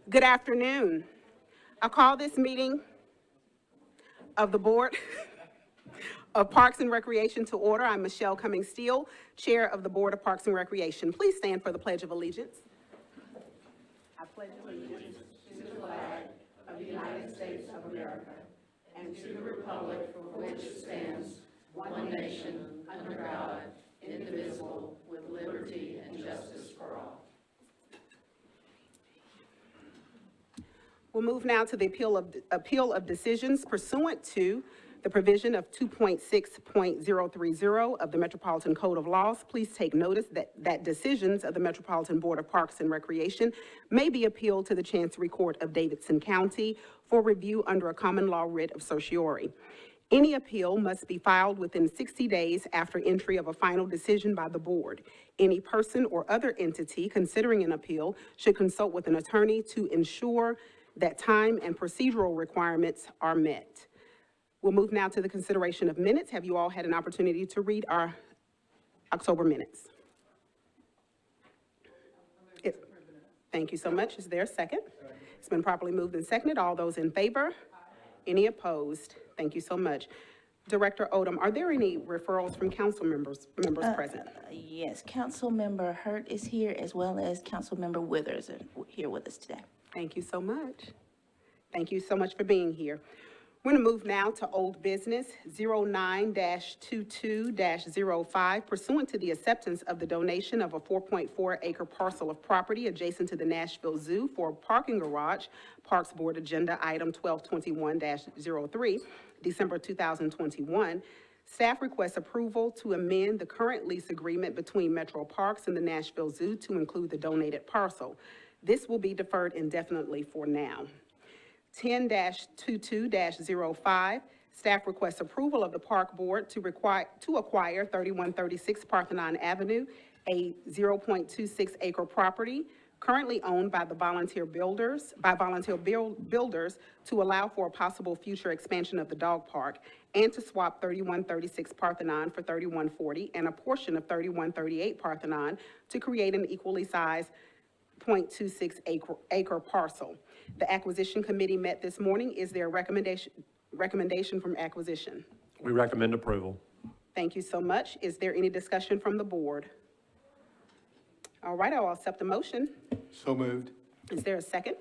Good afternoon. I call this meeting of the Board of Parks and Recreation to order. I'm Michelle Cummings-Steele, Chair of the Board of Parks and Recreation. Please stand for the Pledge of Allegiance. I pledge allegiance to the flag of the United States of America and to the republic for which it stands, one nation, under God, indivisible, with liberty and justice for all. We'll move now to the appeal of decisions pursuant to the provision of 2.6.030 of the Metropolitan Code of Laws. Please take notice that decisions of the Metropolitan Board of Parks and Recreation may be appealed to the Chancery Court of Davidson County for review under a common law writ of certiorari. Any appeal must be filed within 60 days after entry of a final decision by the board. Any person or other entity considering an appeal should consult with an attorney to ensure that time and procedural requirements are met. We'll move now to the consideration of minutes. Have you all had an opportunity to read our October minutes? Thank you so much. Is there a second? It's been properly moved and seconded. All those in favor? Any opposed? Thank you so much. Director Odom, are there any referrals from council members present? Yes, Council Member Hurt is here, as well as Council Member Withers are here with us today. Thank you so much. Thank you so much for being here. We're going to move now to old business 09-22-05 pursuant to the acceptance of the donation of a 4.4 acre parcel of property adjacent to the Nashville Zoo for a parking garage. Parks Board Agenda Item 1221-03, December 2021. Staff requests approval to amend the current lease agreement between Metro Parks and the Nashville Zoo to include the donated parcel. This will be deferred indefinitely for now. 10-22-05, staff requests approval of the Park Board to acquire 3136 Parthenon Avenue, a 0.26 acre property currently owned by the volunteer builders, to allow for a possible future expansion of the dog park, and to swap 3136 Parthenon for 3140 and a portion of 3138 Parthenon to create an equally sized 0.26 acre parcel. The acquisition committee met this morning. Is there a recommendation from acquisition? We recommend approval. Thank you so much. Is there any discussion from the board? All right, I'll accept the motion. So moved. Is there a second?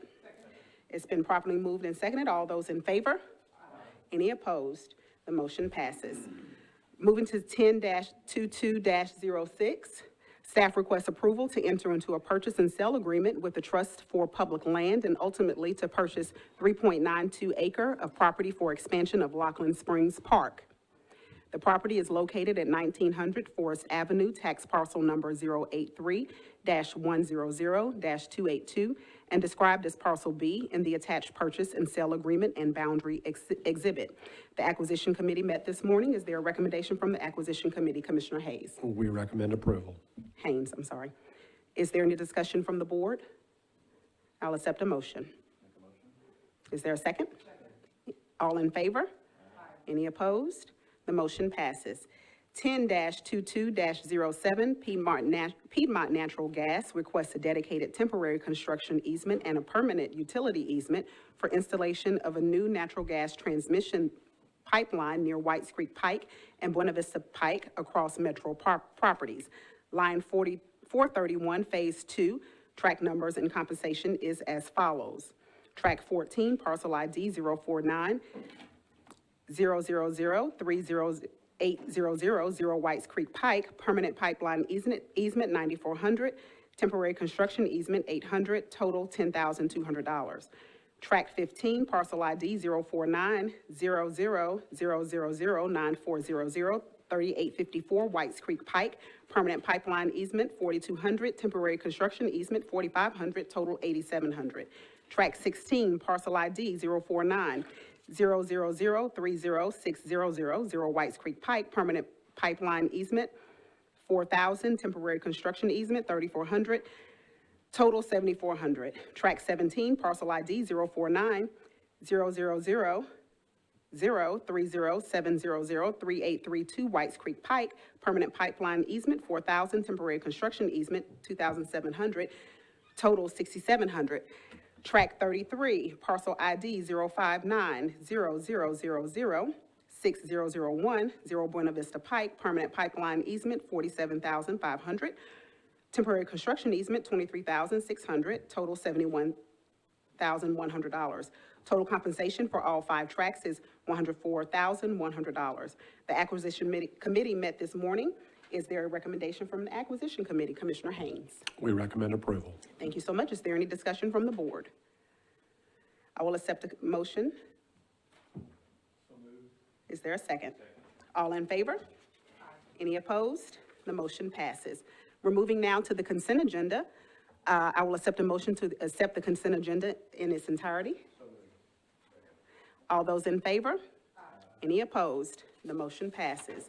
It's been properly moved and seconded. All those in favor? Any opposed? The motion passes. Moving to 10-22-06. Staff requests approval to enter into a purchase and sale agreement with the Trust for Public Land and ultimately to purchase 3.92 acre of property for expansion of Lachlan Springs Park. The property is located at 1900 Forest Avenue, tax parcel number 083-100-282, and described as parcel B in the attached purchase and sale agreement and boundary exhibit. The acquisition committee met this morning. Is there a recommendation from the acquisition committee? Commissioner Hayes. We recommend approval. Haynes, I'm sorry. Is there any discussion from the board? I'll accept a motion. Is there a second? All in favor? Any opposed? The motion passes. 10-22-07, Piedmont Natural Gas requests a dedicated temporary construction easement and a permanent utility easement for installation of a new natural gas transmission pipeline near Whites Creek Pike and Buena Vista Pike across Metro properties. Line 431, Phase 2, track numbers and compensation is as follows. Track 14, parcel ID 049 000 30800 Whites Creek Pike, permanent pipeline easement 9,400, temporary construction easement 800, total $10,200. Track 15, parcel ID 049 000 9400 3854 Whites Creek Pike, permanent pipeline easement 4,200, temporary construction easement 4,500, total 8,700. Track 16, parcel ID 049 000 30600 Whites Creek Pike, permanent pipeline easement 4,000, temporary construction easement 3,400, total 7,400. Track 17, parcel ID 049 000 030703832 Whites Creek Pike, permanent pipeline easement 4,000, temporary construction easement 2,700, total 6,700. Track 33, parcel ID 059-0000-6001, 0 Buena Vista Pike, permanent pipeline easement, $47,500. Temporary construction easement, $23,600, total $71,100. Total compensation for all 5 tracks is $104,100. The acquisition committee met this morning. Is there a recommendation from the acquisition committee? Commissioner Haynes. We recommend approval. Thank you so much. Is there any discussion from the board? I will accept the motion. Is there a second? All in favor? Any opposed? The motion passes. We're moving now to the consent agenda. I will accept a motion to accept the consent agenda in its entirety. All those in favor? Any opposed? The motion passes.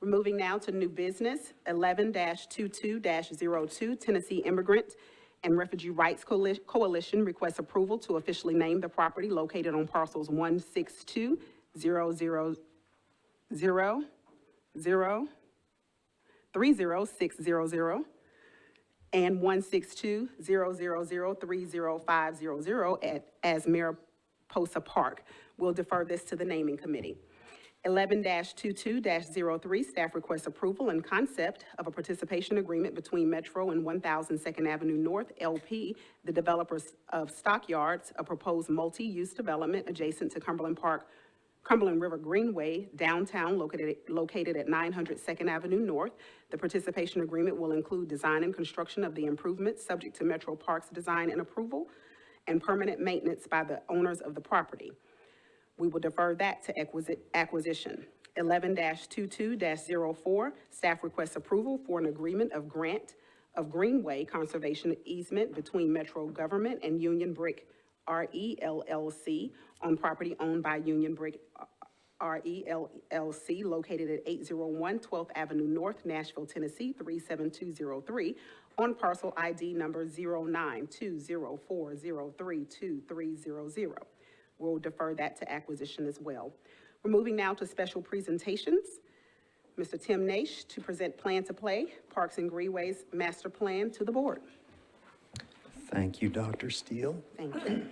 We're moving now to new business, 11-22-02, Tennessee Immigrant and Refugee Rights Coalition requests approval to officially name the property located on parcels 162-000-030-600 and 162-000-30500 as Mariposa Park. We'll defer this to the naming committee. 11-22-03, staff requests approval and concept of a participation agreement between Metro and 1000 Second Avenue North, LP, the developers of Stockyards, a proposed multi-use development adjacent to Cumberland River Greenway, downtown, located at 900 Second Avenue North. The participation agreement will include design and construction of the improvements subject to Metro Parks design and approval and permanent maintenance by the owners of the property. We will defer that to acquisition. 11-22-04, staff requests approval for an agreement of grant of Greenway conservation easement between Metro Government and Union Brick RE LLC on property owned by Union Brick RE LLC located at 801 12th Avenue North, Nashville, Tennessee, 37203 on parcel ID number 0920403230. We'll defer that to acquisition as well. We're moving now to special presentations. Mr. Tim Nash to present Plan to Play, Parks and Greenways Master Plan to the board. Thank you, Dr. Steele. Thank you.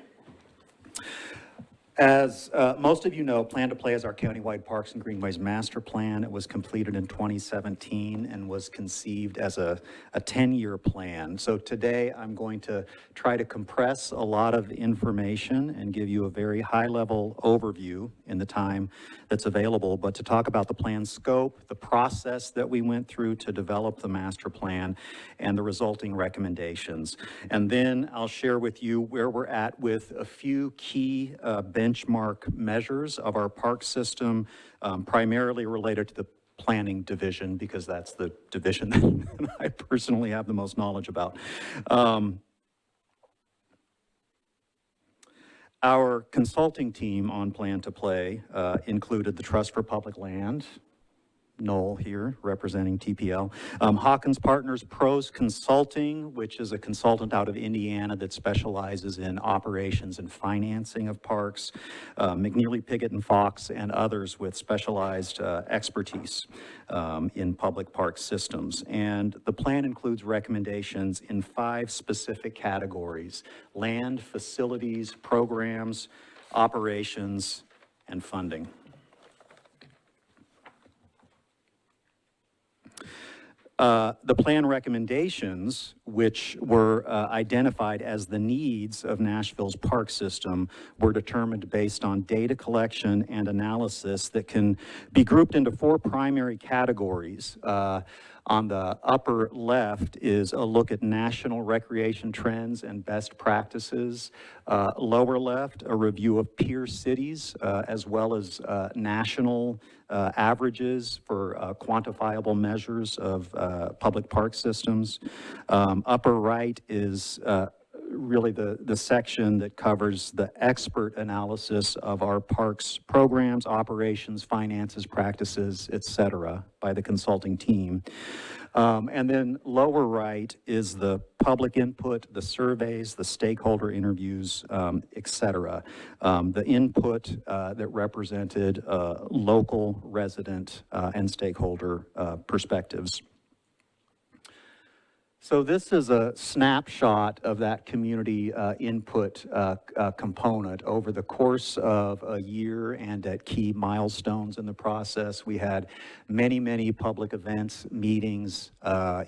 As most of you know, Plan to Play is our countywide Parks and Greenways Master Plan. It was completed in 2017 and was conceived as a 10-year plan. So today I'm going to try to compress a lot of information and give you a very high-level overview in the time that's available, but to talk about the plan scope, the process that we went through to develop the master plan, and the resulting recommendations. And then I'll share with you where we're at with a few key benchmark measures of our park system, primarily related to the planning division, because that's the division that I personally have the most knowledge about. Our consulting team on Plan to Play included the Trust for Public Land, Noel here representing TPL, Hawkins Partners Pros Consulting, which is a consultant out of Indiana that specializes in operations and financing of parks, McNeely, Piggott and Fox, and others with specialized expertise in public park systems. And the plan includes recommendations in 5 specific categories: land, facilities, programs, operations, and funding. The plan recommendations, which were identified as the needs of Nashville's park system, were determined based on data collection and analysis that can be grouped into 4 primary categories. On the upper left is a look at national recreation trends and best practices. Lower left, a review of peer cities, as well as national averages for quantifiable measures of public park systems. Upper right is really the section that covers the expert analysis of our parks programs, operations, finances, practices, et cetera, by the consulting team. And then lower right is the public input, the surveys, the stakeholder interviews, et cetera. The input that represented local, resident, and stakeholder perspectives. So this is a snapshot of that community input component. Over the course of a year and at key milestones in the process, we had many, many public events, meetings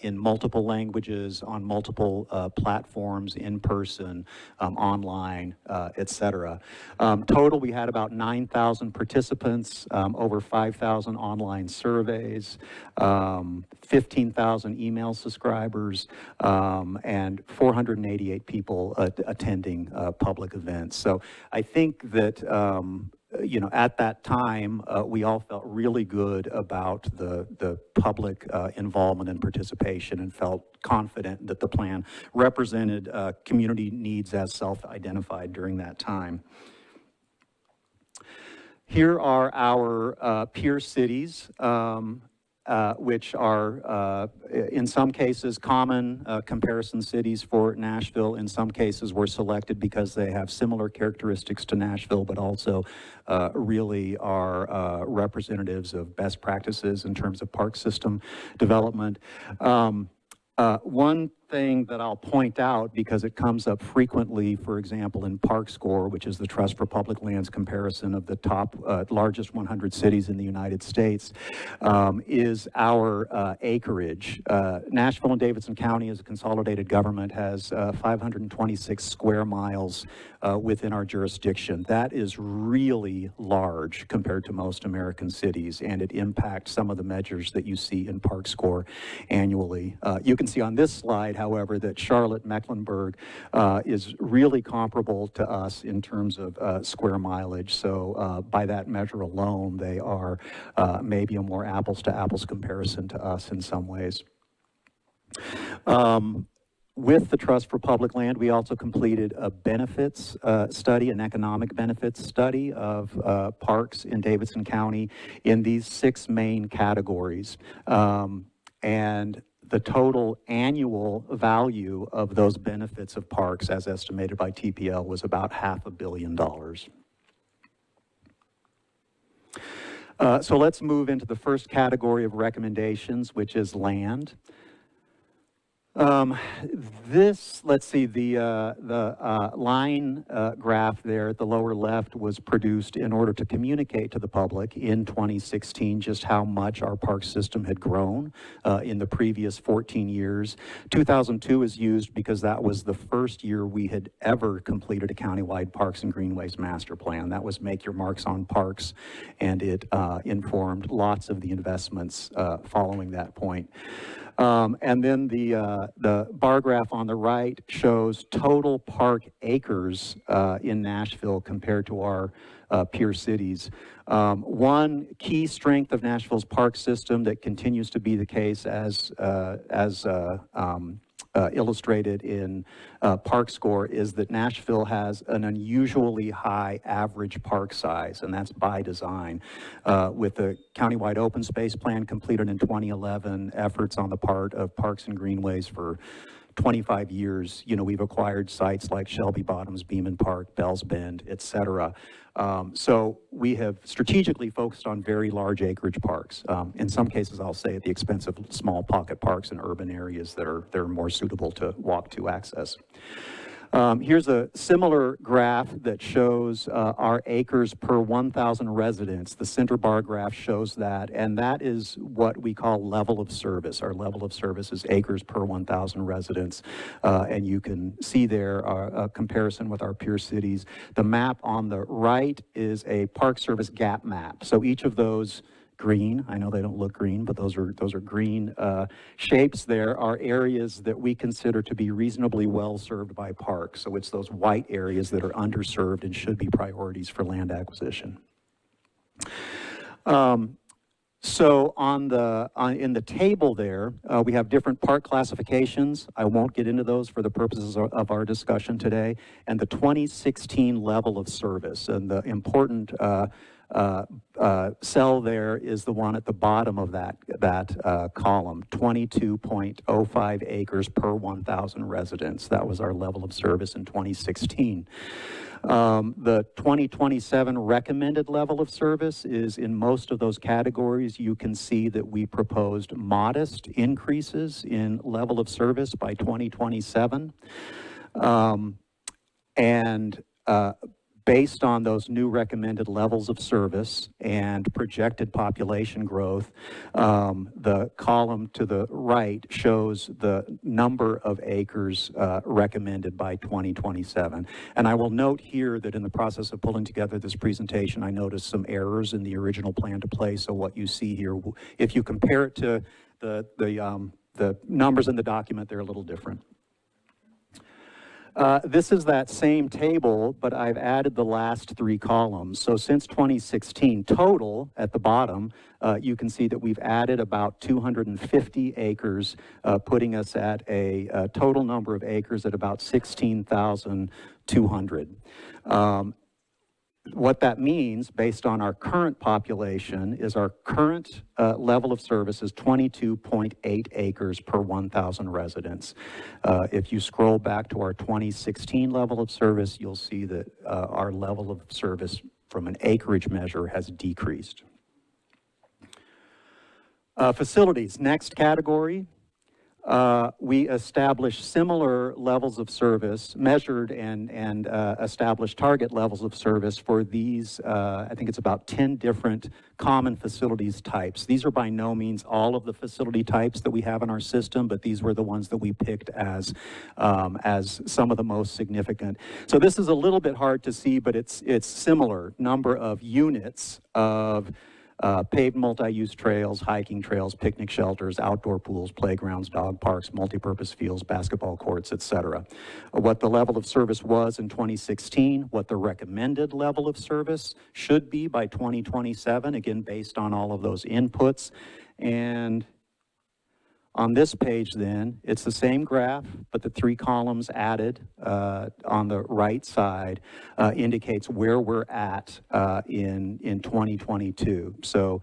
in multiple languages, on multiple platforms, in person, online, et cetera. Total, we had about 9,000 participants, over 5,000 online surveys, 15,000 email subscribers, and 488 people attending public events. So I think that, at that time, we all felt really good about the public involvement and participation, and felt confident that the plan represented community needs as self-identified during that time. Here are our peer cities, which are, in some cases, common comparison cities for Nashville. In some cases, were selected because they have similar characteristics to Nashville, but also really are representatives of best practices in terms of park system development. One thing that I'll point out, because it comes up frequently, for example, in Park Score, which is the Trust for Public Lands comparison of the top largest 100 cities in the United States, is our acreage. Nashville and Davidson County, as a consolidated government, has 526 square miles within our jurisdiction. That is really large compared to most American cities, and it impacts some of the measures that you see in Park Score annually. You can see on this slide, however, that Charlotte, Mecklenburg is really comparable to us in terms of square mileage. So by that measure alone, they are maybe a more apples to apples comparison to us in some ways. With the Trust for Public Land, we also completed a benefits study, an economic benefits study of parks in Davidson County in these 6 main categories. And the total annual value of those benefits of parks, as estimated by TPL, was about $500 million. So let's move into the first category of recommendations, which is land. Let's see, the line graph there at the lower left was produced in order to communicate to the public in 2016 just how much our park system had grown in the previous 14 years. 2002 is used because that was the first year we had ever completed a countywide Parks and Greenways master plan. That was Make Your Marks on Parks, and it informed lots of the investments following that point. And then the bar graph on the right shows total park acres in Nashville compared to our peer cities. One key strength of Nashville's park system that continues to be the case as illustrated in Park Score is that Nashville has an unusually high average park size, and that's by design. With the countywide open space plan completed in 2011, efforts on the part of Parks and Greenways for 25 years, we've acquired sites like Shelby Bottoms, Beeman Park, Bells Bend, et cetera. So we have strategically focused on very large acreage parks. In some cases, I'll say at the expense of small pocket parks in urban areas that are more suitable to walk to access. Here's a similar graph that shows our acres per 1,000 residents. The center bar graph shows that, and that is what we call level of service. Our level of service is acres per 1,000 residents, and you can see there a comparison with our peer cities. The map on the right is a Park Service gap map. So each of those green, I know they don't look green, but those are green shapes there, are areas that we consider to be reasonably well served by parks. So it's those white areas that are underserved and should be priorities for land acquisition. So in the table there, we have different park classifications. I won't get into those for the purposes of our discussion today, and the 2016 level of service. And the important cell there is the one at the bottom of that column, 22.05 acres per 1,000 residents. That was our level of service in 2016. The 2027 recommended level of service is in most of those categories. You can see that we proposed modest increases in level of service by 2027. Based on those new recommended levels of service and projected population growth, the column to the right shows the number of acres recommended by 2027. And I will note here that in the process of pulling together this presentation, I noticed some errors in the original plan to play. So what you see here, if you compare it to the numbers in the document, they're a little different. This is that same table, but I've added the last three columns. So since 2016, total at the bottom, you can see that we've added about 250 acres, putting us at a total number of acres at about 16,200. What that means, based on our current population, is our current level of service is 22.8 acres per 1,000 residents. If you scroll back to our 2016 level of service, you'll see that our level of service from an acreage measure has decreased. Facilities, next category. We established similar levels of service, measured and established target levels of service for these, I think it's about 10 different common facilities types. These are by no means all of the facility types that we have in our system, but these were the ones that we picked as some of the most significant. So this is a little bit hard to see, but it's similar number of units of paved multi-use trails, hiking trails, picnic shelters, outdoor pools, playgrounds, dog parks, multipurpose fields, basketball courts, etc. What the level of service was in 2016, what the recommended level of service should be by 2027, again, based on all of those inputs. And on this page then, it's the same graph, but the three columns added on the right side indicates where we're at in 2022. So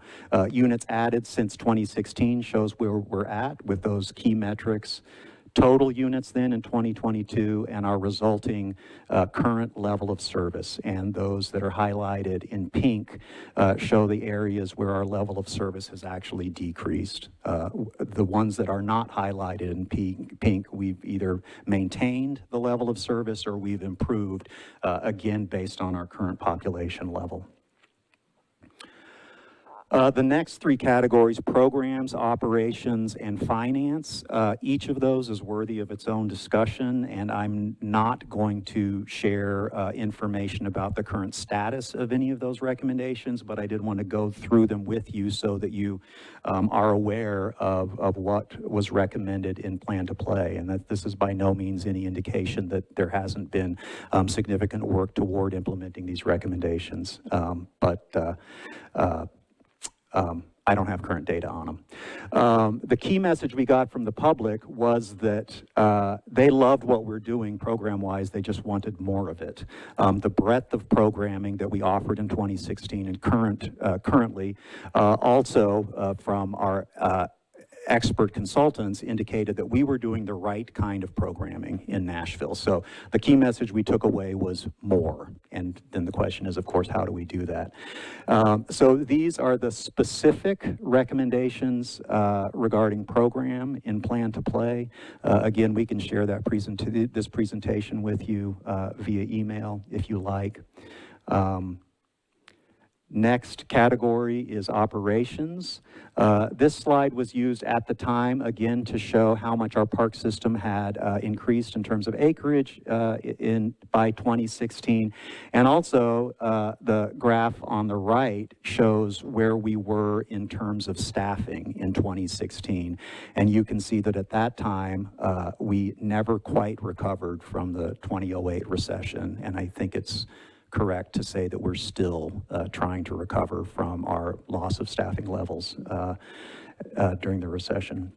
units added since 2016 shows where we're at with those key metrics. Total units then in 2022 and our resulting current level of service. And those that are highlighted in pink show the areas where our level of service has actually decreased. The ones that are not highlighted in pink, we've either maintained the level of service or we've improved, again, based on our current population level. The next three categories, programs, operations, and finance, each of those is worthy of its own discussion, and I'm not going to share information about the current status of any of those recommendations, but I did want to go through them with you so that you are aware of what was recommended in Plan to Play, and that this is by no means any indication that there hasn't been significant work toward implementing these recommendations. I don't have current data on them. The key message we got from the public was that they loved what we're doing program-wise, they just wanted more of it. The breadth of programming that we offered in 2016 and currently also from our expert consultants indicated that we were doing the right kind of programming in Nashville. So the key message we took away was more. And then the question is, of course, how do we do that? So these are the specific recommendations regarding program in Plan to Play. Again, we can share that this presentation with you via email if you like. Next category is operations. This slide was used at the time, again, to show how much our park system had increased in terms of acreage by 2016. And also, the graph on the right shows where we were in terms of staffing in 2016. And you can see that at that time, we never quite recovered from the 2008 recession. And I think it's correct to say that we're still trying to recover from our loss of staffing levels during the recession.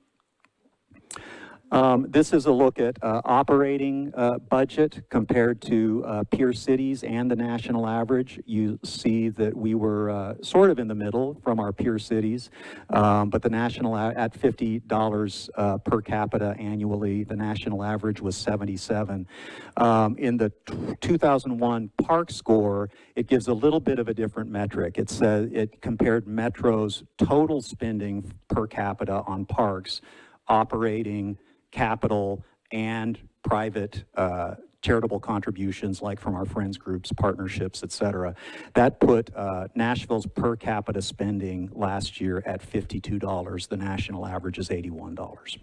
This is a look at operating budget compared to peer cities and the national average. You see that we were sort of in the middle from our peer cities, but the national at $50 per capita annually, the national average was 77. In the 2001 Park Score, it gives a little bit of a different metric. It says it compared Metro's total spending per capita on parks, operating, capital, and private charitable contributions like from our friends groups, partnerships, et cetera. That put Nashville's per capita spending last year at $52. The national average is $81.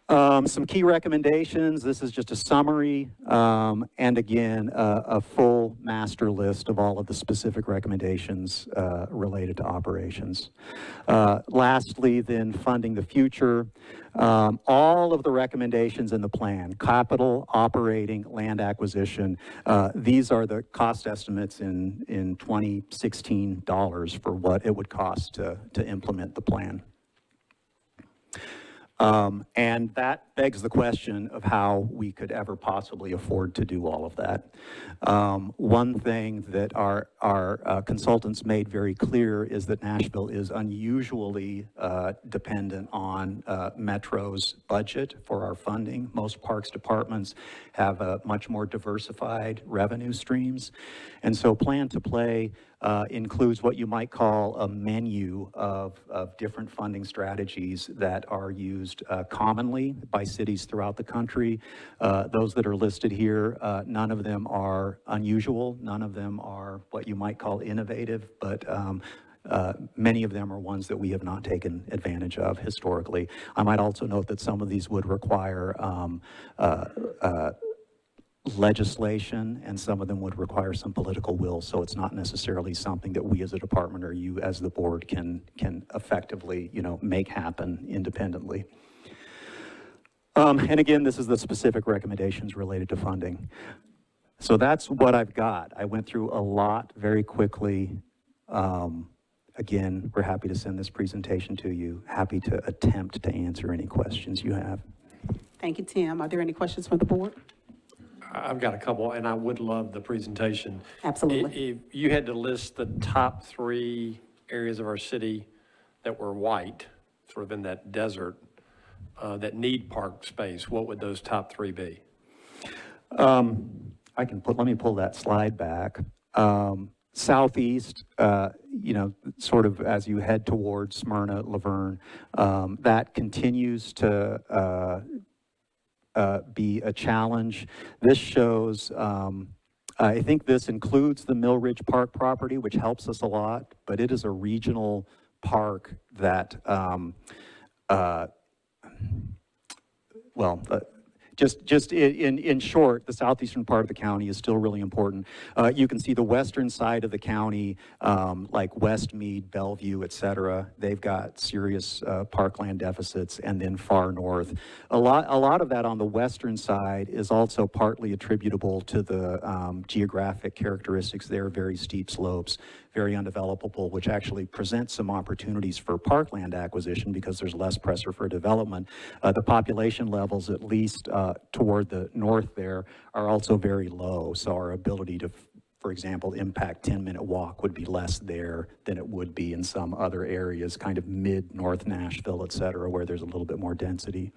Some key recommendations. This is just a summary, and again, a full master list of all of the specific recommendations related to operations. Lastly, then, funding the future. All of the recommendations in the plan, capital, operating, land acquisition, these are the cost estimates in 2016 dollars for what it would cost to implement the plan. And that begs the question of how we could ever possibly afford to do all of that. One thing that our consultants made very clear is that Nashville is unusually dependent on Metro's budget for our funding. Most parks departments have much more diversified revenue streams. And so Plan to Play includes what you might call a menu of different funding strategies that are used commonly by cities throughout the country. Those that are listed here, none of them are unusual. None of them are what you might call innovative, but many of them are ones that we have not taken advantage of historically. I might also note that some of these would require legislation, and some of them would require some political will, so it's not necessarily something that we as a department or you as the board can effectively, make happen independently. And again, this is the specific recommendations related to funding. So that's what I've got. I went through a lot very quickly. Again, we're happy to send this presentation to you. Happy to attempt to answer any questions you have. Thank you, Tim. Are there any questions from the board? I've got a couple, and I would love the presentation. Absolutely. If you had to list the top 3 areas of our city that were white, sort of in that desert, that need park space, what would those top 3 be? Let me pull that slide back. Southeast, sort of as you head towards Smyrna, Laverne, that continues to be a challenge. This shows, I think this includes the Mill Ridge Park property, which helps us a lot, but it is a regional park that, just in short, the southeastern part of the county is still really important. You can see the western side of the county, like Westmead, Bellevue, et cetera. They've got serious parkland deficits, and then far north. A lot of that on the western side is also partly attributable to the geographic characteristics there, very steep slopes, very undevelopable, which actually presents some opportunities for parkland acquisition because there's less pressure for development. The population levels, at least toward the north there, are also very low. So our ability to, for example, impact 10-minute walk would be less there than it would be in some other areas, kind of mid-North Nashville, et cetera, where there's a little bit more density.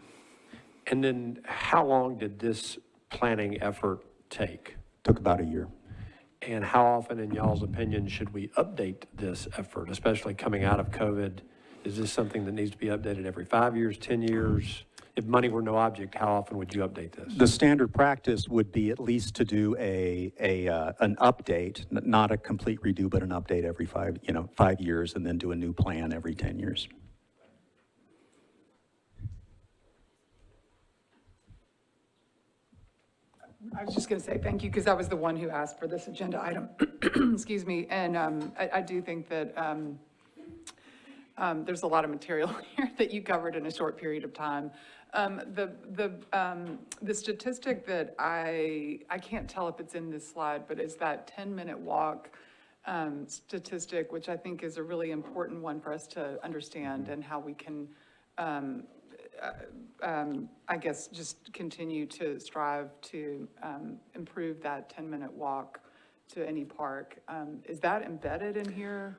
And then how long did this planning effort take? Took about a year. And how often, in y'all's opinion, should we update this effort, especially coming out of COVID? Is this something that needs to be updated every 5 years, 10 years? If money were no object, how often would you update this? The standard practice would be at least to do an update, not a complete redo, but an update every 5 years, and then do a new plan every 10 years. I was just going to say thank you because I was the one who asked for this agenda item. Excuse me. And I do think that there's a lot of material here that you covered in a short period of time. The statistic that I can't tell if it's in this slide, but it's that 10-minute walk statistic, which I think is a really important one for us to understand and how we can I guess, just continue to strive to improve that 10-minute walk to any park. Is that embedded in here?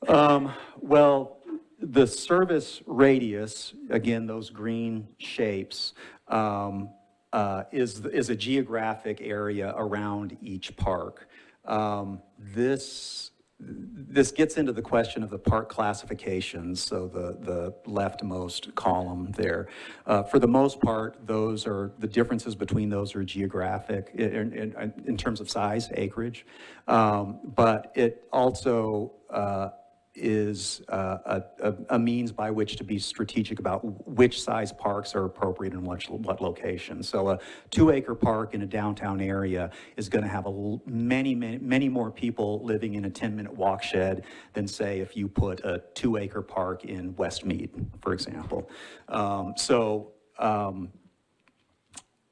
Well, the service radius, again, those green shapes, is a geographic area around each park. This gets into the question of the park classifications, so the leftmost column there. For the most part, the differences between those are geographic in terms of size, acreage. But it also is a means by which to be strategic about which size parks are appropriate in what location. So a 2-acre park in a downtown area is going to have many more people living in a 10-minute walk shed than, say, if you put a 2-acre park in Westmead, for example.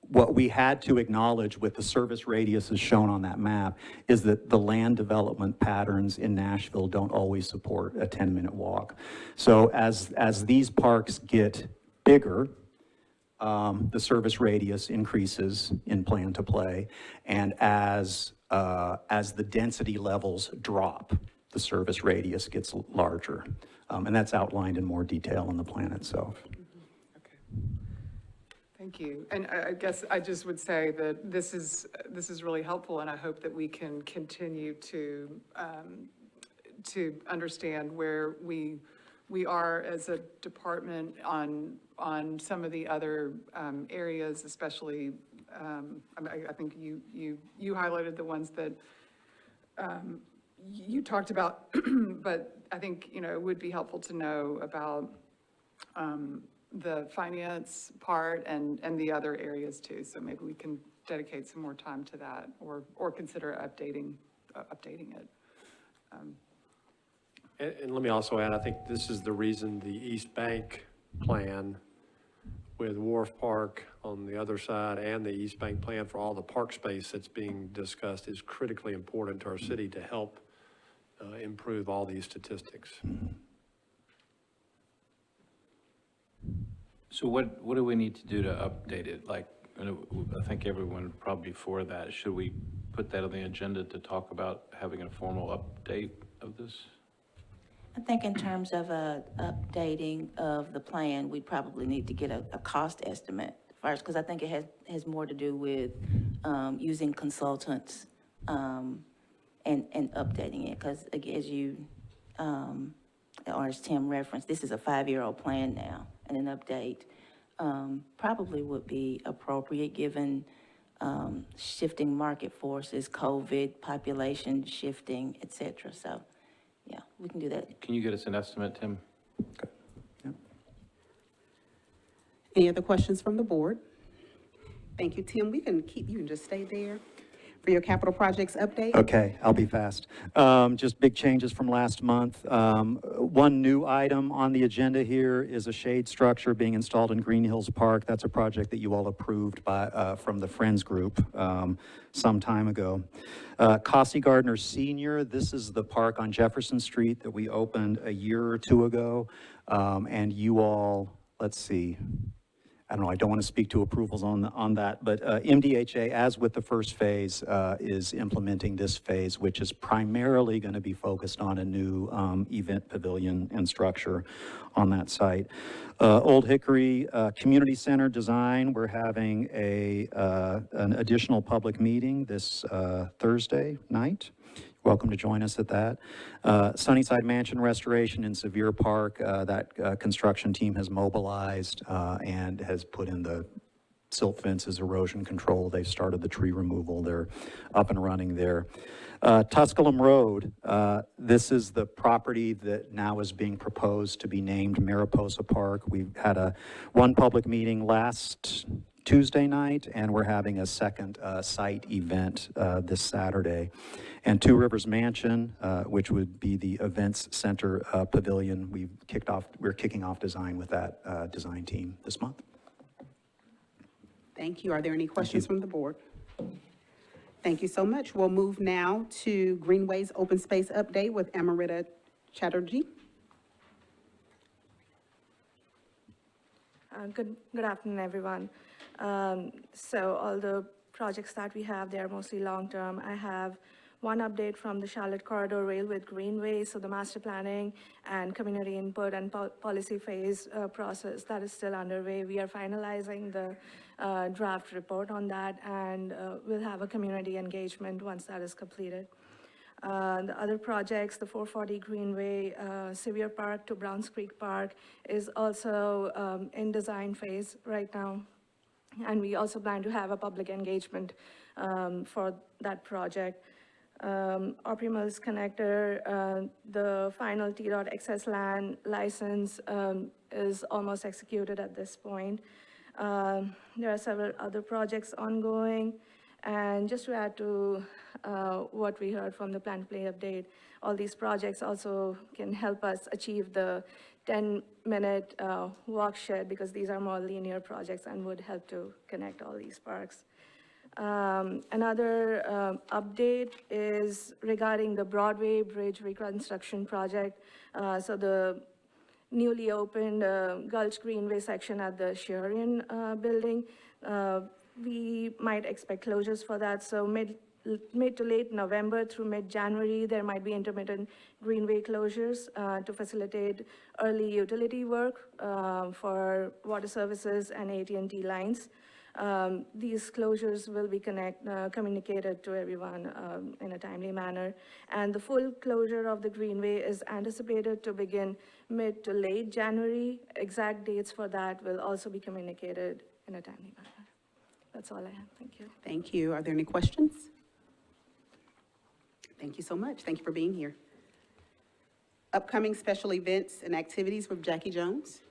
What we had to acknowledge with the service radius as shown on that map is that the land development patterns in Nashville don't always support a 10-minute walk. So as these parks get bigger, the service radius increases in plan to play, and as the density levels drop, the service radius gets larger. And that's outlined in more detail in the plan itself. Thank you. And I guess I just would say that this is really helpful, and I hope that we can continue to understand where we are as a department on some of the other areas, especially, I think you highlighted the ones that you talked about, but I think, it would be helpful to know about the finance part and the other areas too. So maybe we can dedicate some more time to that, or consider updating it. And let me also add, I think this is the reason the East Bank plan with Wharf Park on the other side and the East Bank plan for all the park space that's being discussed is critically important to our city to help improve all these statistics. So what do we need to do to update it? Like, I think everyone would probably for that. Should we put that on the agenda to talk about having a formal update of this? I think in terms of updating of the plan, we probably need to get a cost estimate first, because I think it has more to do with using consultants and updating it. Because as you, or as Tim referenced, this is a 5-year-old plan now, and an update probably would be appropriate given shifting market forces, COVID, population shifting, et cetera. So, yeah, we can do that. Can you get us an estimate, Tim? Okay. Yeah. Any other questions from the board? Thank you, Tim. You can just stay there for your capital projects update. Okay, I'll be fast. Just big changes from last month. One new item on the agenda here is a shade structure being installed in Green Hills Park. That's a project that you all approved from the Friends Group some time ago. Cossie Gardner Senior, this is the park on Jefferson Street that we opened a year or two ago. And you all, let's see, I don't know, I don't want to speak to approvals on that, but MDHA, as with the first phase, is implementing this phase, which is primarily going to be focused on a new event pavilion and structure on that site. Old Hickory Community Center design, we're having an additional public meeting this Thursday night. Welcome to join us at that. Sunnyside Mansion restoration in Sevier Park, that construction team has mobilized and has put in the silt fences, erosion control. They've started the tree removal. They're up and running there. Tusculum Road, this is the property that now is being proposed to be named Mariposa Park. We've had one public meeting last Tuesday night, and we're having a second site event this Saturday. And Two Rivers Mansion, which would be the events center pavilion, we're kicking off design with that design team this month. Thank you. Are there any questions from the board? Thank you so much. We'll move now to Greenways Open Space Update with Amrita Chatterjee. Good afternoon, everyone. So all the projects that we have, they are mostly long-term. I have one update from the Charlotte Corridor Rail with Greenway, so the master planning and community input and policy phase process that is still underway. We are finalizing the draft report on that, and we'll have a community engagement once that is completed. The other projects, the 440 Greenway, Sevier Park to Browns Creek Park is also in design phase right now. And we also plan to have a public engagement for that project. Opry Mills Connector, the final T-Dot excess land license is almost executed at this point. There are several other projects ongoing. And just to add to what we heard from the Plan to Play update, all these projects also can help us achieve the 10-minute walk shed, because these are more linear projects and would help to connect all these parks. Another update is regarding the Broadway Bridge reconstruction project. So the newly opened Gulch Greenway section at the Sherian building, we might expect closures for that. So mid to late November through mid-January, there might be intermittent greenway closures to facilitate early utility work for water services and AT&T lines. These closures will be communicated to everyone in a timely manner. And the full closure of the greenway is anticipated to begin mid to late January. Exact dates for that will also be communicated in a timely manner. That's all I have. Thank you. Thank you. Are there any questions? Thank you so much. Thank you for being here. Upcoming special events and activities with Jackie Jones.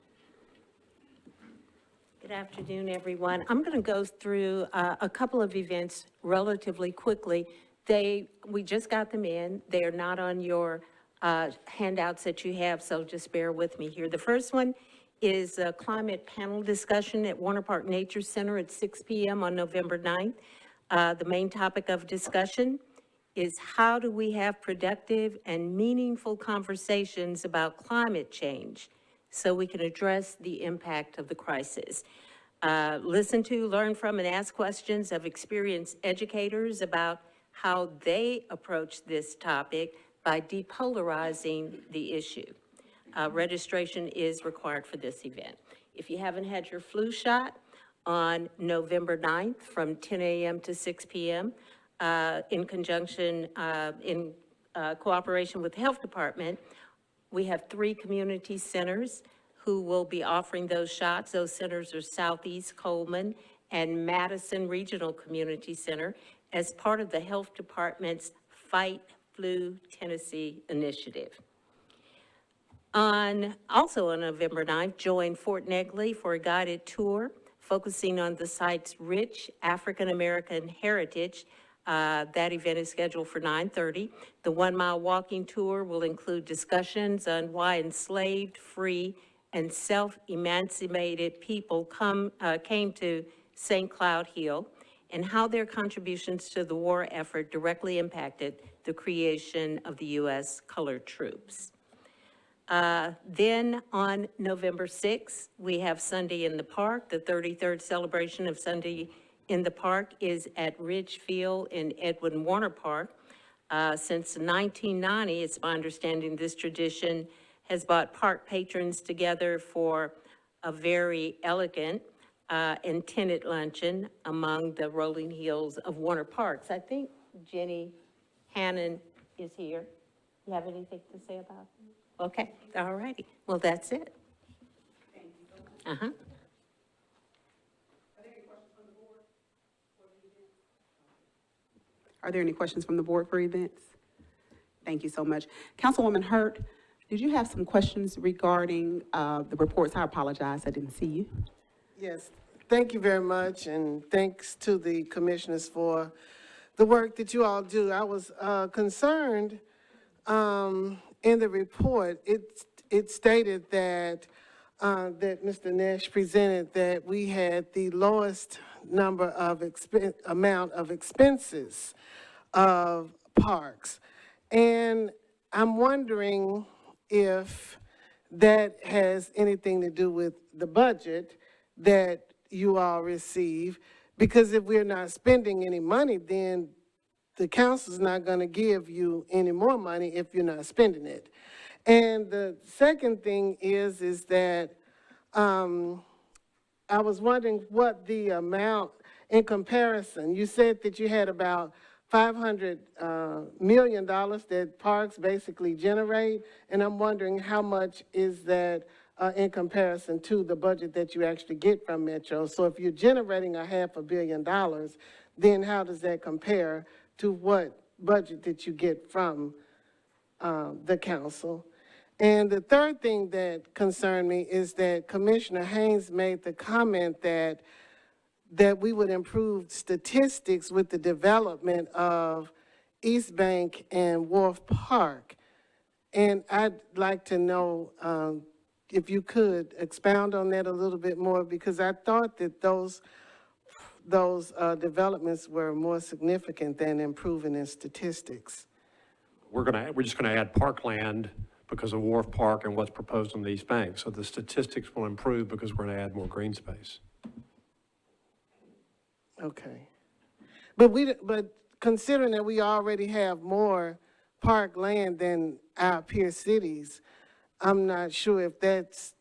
Good afternoon, everyone. I'm going to go through a couple of events relatively quickly. We just got them in. They are not on your handouts that you have, so just bear with me here. The first one is a climate panel discussion at Warner Park Nature Center at 6 p.m. on November 9th. The main topic of discussion is how do we have productive and meaningful conversations about climate change so we can address the impact of the crisis. Listen to, learn from, and ask questions of experienced educators about how they approach this topic by depolarizing the issue. Registration is required for this event. If you haven't had your flu shot, on November 9th from 10 a.m. to 6 p.m., in conjunction, in cooperation with the Health Department, we have 3 community centers who will be offering those shots. Those centers are Southeast Coleman and Madison Regional Community Center as part of the Health Department's Fight Flu Tennessee initiative. Also on November 9th, join Fort Negley for a guided tour focusing on the site's rich African-American heritage. That event is scheduled for 9:30. The 1-mile walking tour will include discussions on why enslaved, free, and self-emancipated people came to St. Cloud Hill and how their contributions to the war effort directly impacted the creation of the U.S. colored troops. Then on November 6th, we have Sunday in the Park. The 33rd celebration of Sunday in the Park is at Ridgefield in Edwin Warner Park. Since 1990, it's my understanding this tradition has brought park patrons together for a very elegant and tenant luncheon among the rolling hills of Warner Parks. I think Jenny Hannon is here. You have anything to say about it? Okay, all righty. Well, that's it. Thank you so much. Uh-huh. Are there any questions from the board for events? Thank you so much. Councilwoman Hurt, did you have some questions regarding the reports? I apologize, I didn't see you. Yes, thank you very much, and thanks to the commissioners for the work that you all do. I was concerned in the report, it stated that Mr. Nash presented that we had the lowest number of amount of expenses of parks. And I'm wondering if that has anything to do with the budget that you all receive, because if we're not spending any money, then the council's not going to give you any more money if you're not spending it. And the second thing is that I was wondering what the amount in comparison, you said that you had about $500 million that parks basically generate, and I'm wondering how much is that in comparison to the budget that you actually get from Metro. So if you're generating $500 million, then how does that compare to what budget that you get from the council? And the third thing that concerned me is that Commissioner Haynes made the comment that we would improve statistics with the development of East Bank and Wharf Park. And I'd like to know if you could expound on that a little bit more, because I thought that those developments were more significant than improving in statistics. We're just gonna add parkland because of Wharf Park and what's proposed on the East Bank. So the statistics will improve because we're gonna add more green space. Okay. But considering that we already have more park land than our peer cities, I'm not sure if that's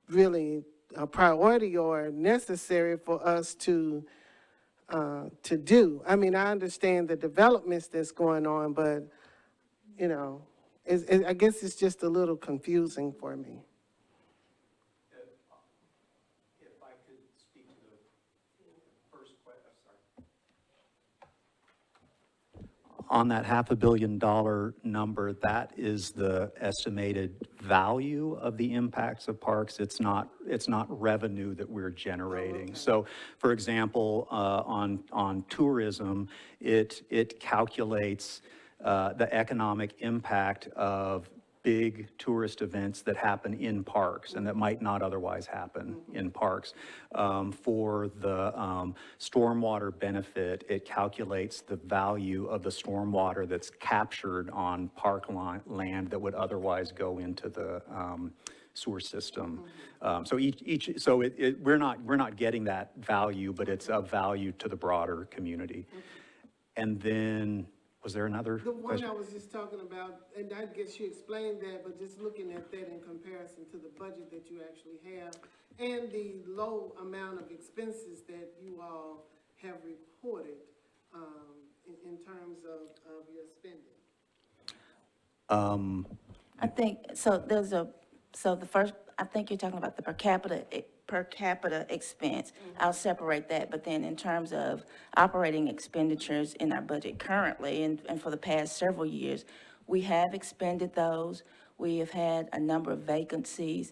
really a priority or necessary for us to do. I mean, I understand the developments that's going on, but, you know, I guess it's just a little confusing for me. If I could speak to the first question, on that $500 million number, that is the estimated value of the impacts of parks. It's not revenue that we're generating. Okay. So, for example, on tourism, it calculates the economic impact of big tourist events that happen in parks and that might not otherwise happen in parks. For the stormwater benefit, it calculates the value of the stormwater that's captured on park land that would otherwise go into the sewer system. So we're not getting that value, but it's of value to the broader community. And then, was there another The one question? I was just talking about, and I guess you explained that, but just looking at that in comparison to the budget that you actually have and the low amount of expenses that you all have reported in terms of your spending. I think, I think you're talking about the per capita expense. I'll separate that, but then in terms of operating expenditures in our budget currently and for the past several years, we have expended those. We have had a number of vacancies.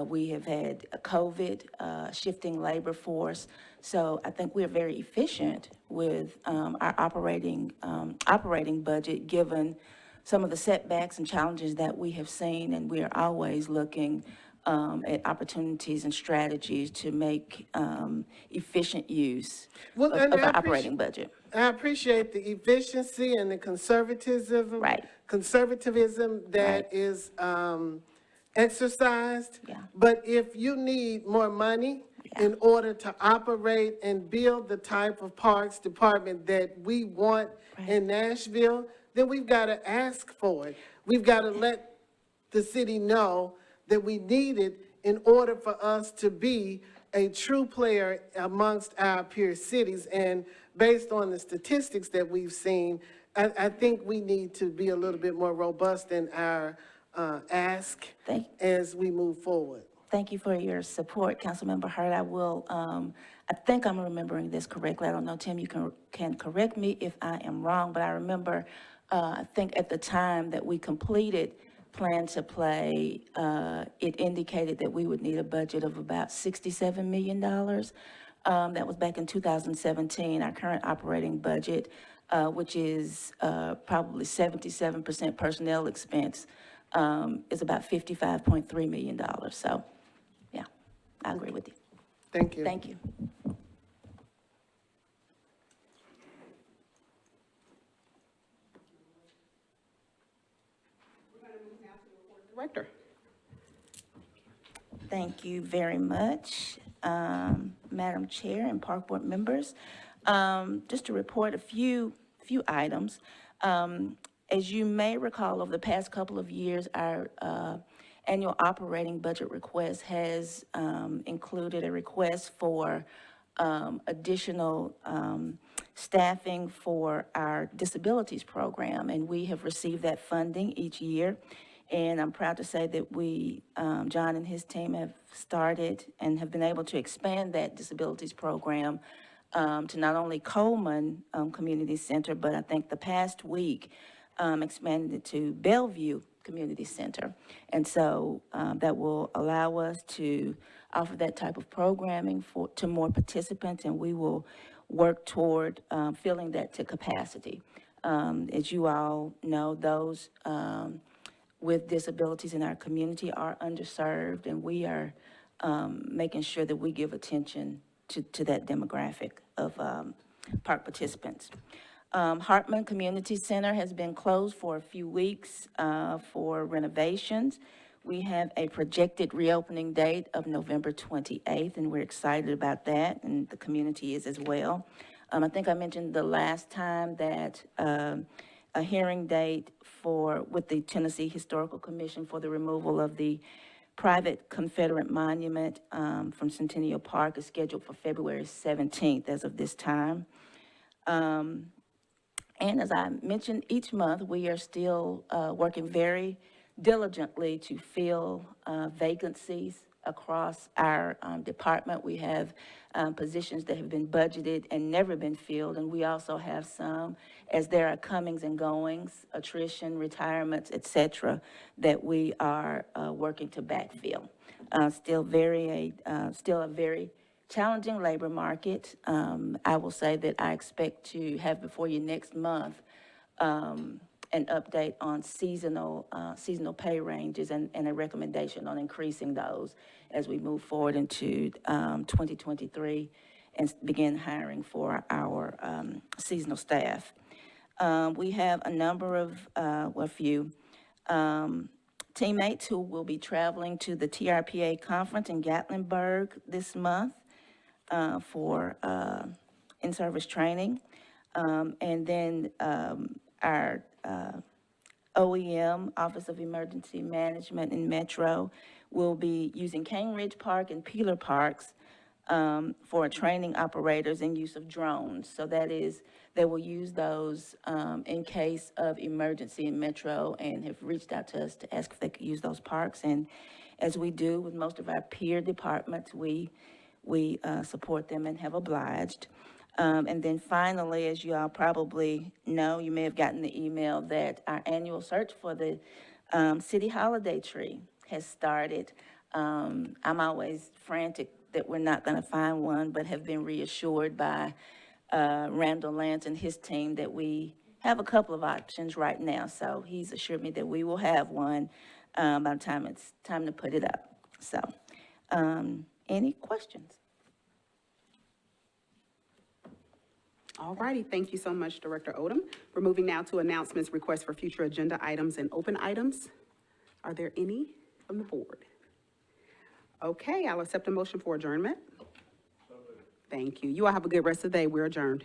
We have had a COVID, shifting labor force. So I think we're very efficient with our operating budget, given some of the setbacks and challenges that we have seen, and we are always looking at opportunities and strategies to make efficient use Well, of and I our operating budget. I appreciate the efficiency and the conservatism. Right. Conservatism that is exercised. Yeah. But if you need more money in order to operate and build the type of parks department that we want in Nashville, then we've got to ask for it. We've got to let the city know that we need it in order for us to be a true player amongst our peer cities. And based on the statistics that we've seen, I think we need to be a little bit more robust in our ask as we move forward. Thank you for your support, Councilmember Hurt. I will, I think I'm remembering this correctly. I don't know, Tim, you can correct me if I am wrong, but I remember, I think at the time that we completed Plan to Play, it indicated that we would need a budget of about $67 million. That was back in 2017. Our current operating budget, which is probably 77% personnel expense, is about $55.3 million. So, yeah, I agree with you. Thank you. Thank you. Director. Thank you very much. Madam Chair and Park Board members. Just to report a few items. As you may recall, over the past couple of years, our annual operating budget request has included a request for additional staffing for our disabilities program, and we have received that funding each year. And I'm proud to say that we, John and his team have started and have been able to expand that disabilities program to not only Coleman Community Center, but I think the past week expanded it to Bellevue Community Center. And so that will allow us to offer that type of programming to more participants, and we will work toward filling that to capacity. As you all know, those with disabilities in our community are underserved, and we are making sure that we give attention to that demographic of park participants. Hartman Community Center has been closed for a few weeks for renovations. We have a projected reopening date of November 28th, and we're excited about that, and the community is as well. I think I mentioned the last time that a hearing date with the Tennessee Historical Commission for the removal of the private Confederate monument from Centennial Park is scheduled for February 17th as of this time. And as I mentioned, each month we are still working very diligently to fill vacancies across our department. We have positions that have been budgeted and never been filled, and we also have some, as there are comings and goings, attrition, retirements, et cetera, that we are working to backfill. Still a very challenging labor market. I will say that I expect to have before you next month an update on seasonal pay ranges and a recommendation on increasing those as we move forward into 2023 and begin hiring for our seasonal staff. We have a number of, a few teammates who will be traveling to the TRPA conference in Gatlinburg this month for in-service training. And then our OEM, Office of Emergency Management in Metro, will be using Cane Ridge Park and Peeler Parks for training operators in use of drones. So that is, they will use those in case of emergency in Metro, and have reached out to us to ask if they could use those parks. And as we do with most of our peer departments, we support them and have obliged. And then finally, as you all probably know, you may have gotten the email that our annual search for the city holiday tree has started. I'm always frantic that we're not going to find one, but have been reassured by Randall Lance and his team that we have a couple of options right now. So he's assured me that we will have one by the time it's time to put it up. So any questions? All righty, thank you so much, Director Odom. We're moving now to announcements, requests for future agenda items, and open items. Are there any from the board? Okay, I'll accept a motion for adjournment. Thank you. You all have a good rest of the day. We're adjourned.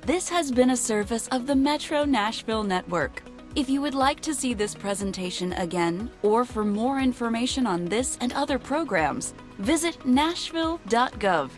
This has been a service of the Metro Nashville Network. If you would like to see this presentation again, or for more information on this and other programs, visit nashville.gov.